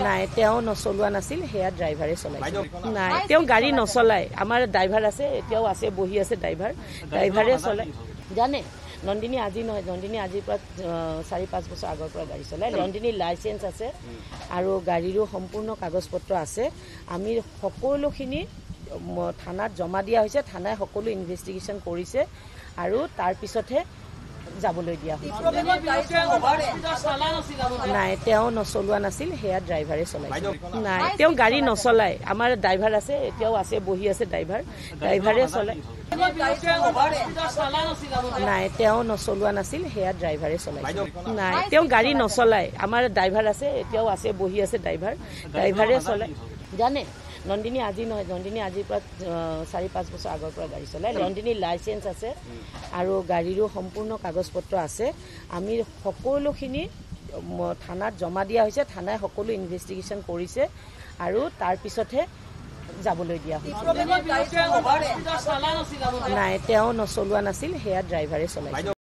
নাই তেওঁ নচলোৱা নাছিল সেয়া ড্ৰাইভাৰে চলাইছিল নাই তেওঁ গাড়ী নচলায় আমাৰ ড্ৰাইভাৰ আছে এতিয়াও আছে বহি আছে ড্ৰাইভাৰে চলায় জানে নন্দিনী আজি নহয় নন্দিনী আজিৰ পৰা 4-5 বছৰ আগৰ পৰা গাড়ী চলায় নন্দিনীৰ লাইচেন্স আছে আৰু গাড়ীৰো সম্পূৰ্ণ কাগজ পত্ৰ আছে আমি সকলোখিনি থানাত জমা দিয়া হৈছে থানাই সকলো ইনভেষ্টিগেশ্যন কৰিছে আৰু তাৰ পিছতহে যাবলৈ দিয়া হৈছে নাই তেওঁ নচলোৱা নাছিল সেয়া ড্ৰাইভাৰে চলাইছিল নাই তেওঁ গাড়ী নচলায় আমাৰ ড্ৰাইভাৰ আছে এতিয়াও আছে বহি আছে ড্ৰাইভাৰে চলায় নাই তেওঁ নচলোৱা নাছিল সেয়া ড্ৰাইভাৰে চলাইছিল নাই তেওঁ গাড়ী নচলায় আমাৰ ড্ৰাইভাৰ আছে এতিয়াও আছে বহি আছে ড্ৰাইভাৰে চলায় জানে নন্দিনী আজি নহয় নন্দিনী আজিৰ পৰা 4-5 বছৰ আগৰ পৰা গাড়ী চলায় নন্দিনীৰ লাইচেন্স আছে আৰু গাড়ীৰো সম্পূৰ্ণ কাগজ পত্ৰ আছে আমি সকলোখিনি থানাত জমা দিয়া হৈছে থানাই সকলো ইনভেষ্টিগেশ্যন কৰিছে আৰু তাৰ পিছতহে যাবলৈ দিয়া হৈছে নাই তেওঁ নচলোৱা নাছিল সেয়া ড্ৰাইভাৰে চলাইছিল